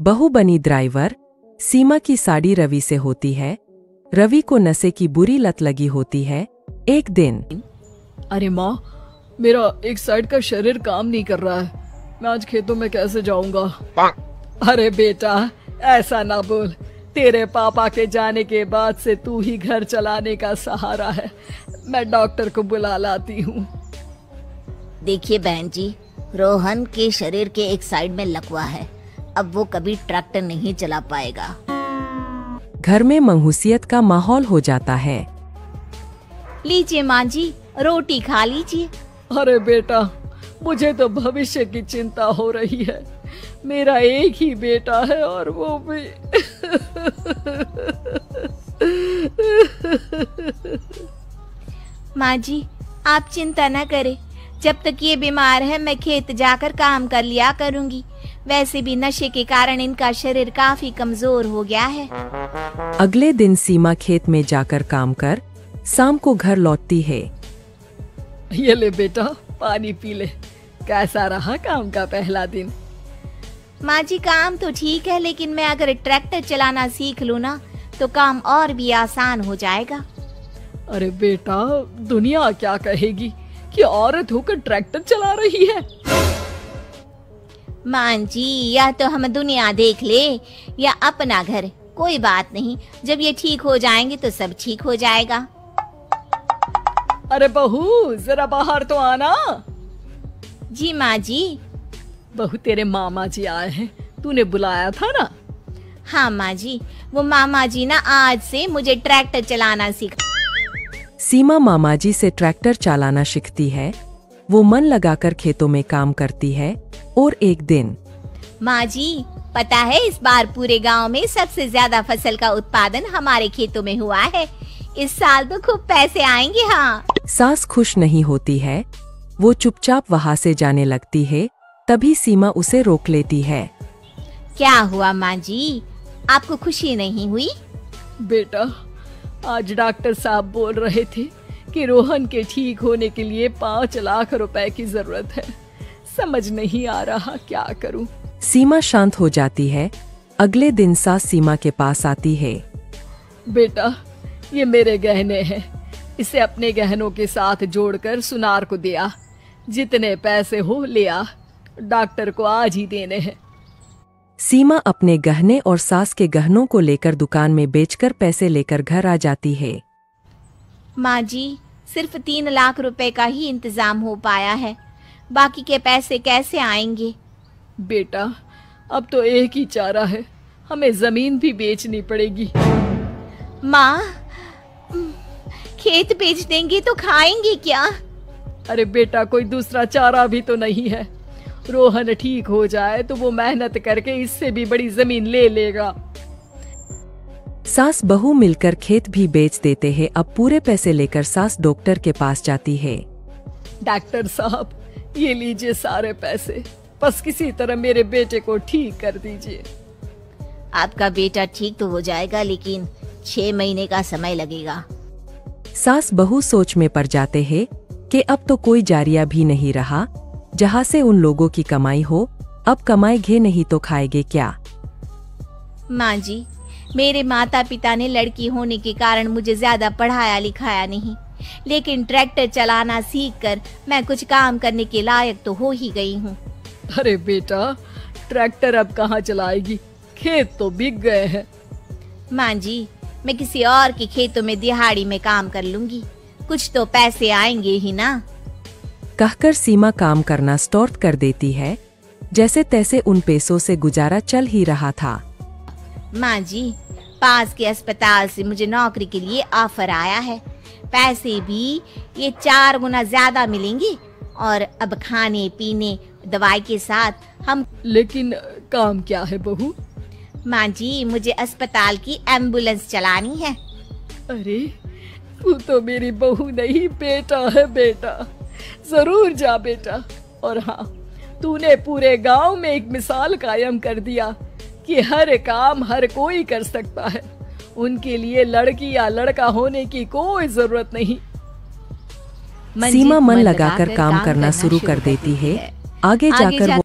बहू बनी ड्राइवर। सीमा की साड़ी रवि से होती है। रवि को नशे की बुरी लत लगी होती है। एक दिन, अरे माँ, मेरा एक साइड का शरीर काम नहीं कर रहा है। मैं आज खेतों में कैसे जाऊंगा? अरे बेटा, ऐसा ना बोल। तेरे पापा के जाने के बाद से तू ही घर चलाने का सहारा है। मैं डॉक्टर को बुला लाती हूँ। देखिए बहन जी, रोहन के शरीर के एक साइड में लकवा है। अब वो कभी ट्रैक्टर नहीं चला पाएगा। घर में मंहूसियत का माहौल हो जाता है। लीजिए माँ जी, रोटी खा लीजिए। अरे बेटा, मुझे तो भविष्य की चिंता हो रही है। मेरा एक ही बेटा है और वो भी माँ जी, आप चिंता न करें। जब तक ये बीमार है मैं खेत जाकर काम कर लिया करूंगी। वैसे भी नशे के कारण इनका शरीर काफी कमजोर हो गया है। अगले दिन सीमा खेत में जाकर काम कर शाम को घर लौटती है। ये ले बेटा, पानी पी ले। कैसा रहा काम का पहला दिन? माँ जी, काम तो ठीक है, लेकिन मैं अगर ट्रैक्टर चलाना सीख लूँ ना तो काम और भी आसान हो जाएगा। अरे बेटा, दुनिया क्या कहेगी कि औरत होकर ट्रैक्टर चला रही है। माँ जी, या तो हम दुनिया देख ले या अपना घर, कोई बात नहीं। जब ये ठीक हो जाएंगे तो सब ठीक हो जाएगा। अरे बहू, जरा बाहर तो आना। जी माँ जी। बहू, तेरे मामा जी आए हैं, तूने बुलाया था ना? हाँ माँ जी, वो मामा जी ना आज से मुझे ट्रैक्टर चलाना सिखा। सीमा मामा जी से ट्रैक्टर चलाना सीखती है। वो मन लगाकर खेतों में काम करती है। और एक दिन, माँ जी, पता है इस बार पूरे गांव में सबसे ज्यादा फसल का उत्पादन हमारे खेतों में हुआ है। इस साल तो खूब पैसे आएंगे। हाँ। सास खुश नहीं होती है। वो चुपचाप वहाँ से जाने लगती है। तभी सीमा उसे रोक लेती है। क्या हुआ माँ जी, आपको खुशी नहीं हुई? बेटा, आज डॉक्टर साहब बोल रहे थे कि रोहन के ठीक होने के लिए 5 लाख रुपए की जरूरत है। समझ नहीं आ रहा क्या करूं। सीमा शांत हो जाती है। अगले दिन सास सीमा के पास आती है। बेटा, ये मेरे गहने हैं। इसे अपने गहनों के साथ जोड़कर सुनार को दिया। जितने पैसे हो ले आ। डॉक्टर को आज ही देने हैं। सीमा अपने गहने और सास के गहनों को लेकर दुकान में बेचकर पैसे लेकर घर आ जाती है। माँ जी, सिर्फ 3 लाख रुपए का ही इंतजाम हो पाया है। बाकी के पैसे कैसे आएंगे? बेटा, अब तो एक ही चारा है, हमें जमीन भी बेचनी पड़ेगी। माँ, खेत बेच देंगे तो खाएंगे क्या? अरे बेटा, कोई दूसरा चारा भी तो नहीं है। रोहन ठीक हो जाए तो वो मेहनत करके इससे भी बड़ी जमीन ले लेगा। सास बहू मिलकर खेत भी बेच देते हैं। अब पूरे पैसे लेकर सास डॉक्टर के पास जाती है। डॉक्टर साहब, ये लीजिए सारे पैसे। बस किसी तरह मेरे बेटे को ठीक कर दीजिए। आपका बेटा ठीक तो हो जाएगा, लेकिन 6 महीने का समय लगेगा। सास बहू सोच में पड़ जाते हैं कि अब तो कोई जारिया भी नहीं रहा जहाँ से उन लोगों की कमाई हो। अब कमाएंगे नहीं तो खाएंगे क्या? माँ जी, मेरे माता पिता ने लड़की होने के कारण मुझे ज्यादा पढ़ाया लिखाया नहीं, लेकिन ट्रैक्टर चलाना सीखकर मैं कुछ काम करने के लायक तो हो ही गई हूँ। अरे बेटा, ट्रैक्टर अब कहाँ चलाएगी? खेत तो बिक गए हैं। माँ जी, मैं किसी और के खेतों में दिहाड़ी में काम कर लूंगी, कुछ तो पैसे आएंगे ही ना। कहकर सीमा काम करना स्टार्ट कर देती है। जैसे तैसे उन पैसों से गुजारा चल ही रहा था। माँ जी, पास के अस्पताल से मुझे नौकरी के लिए ऑफर आया है। पैसे भी ये 4 गुना ज्यादा मिलेंगे और अब खाने पीने दवाई के साथ हम। लेकिन काम क्या है बहू? माँ जी, मुझे अस्पताल की एम्बुलेंस चलानी है। अरे, तू तो मेरी बहू नहीं, बेटा है। बेटा, जरूर जा बेटा। और हाँ, तूने पूरे गांव में एक मिसाल कायम कर दिया कि हर काम हर कोई कर सकता है। उनके लिए लड़की या लड़का होने की कोई जरूरत नहीं। सीमा मन लगाकर काम करना शुरू कर देती है। आगे जाकर वो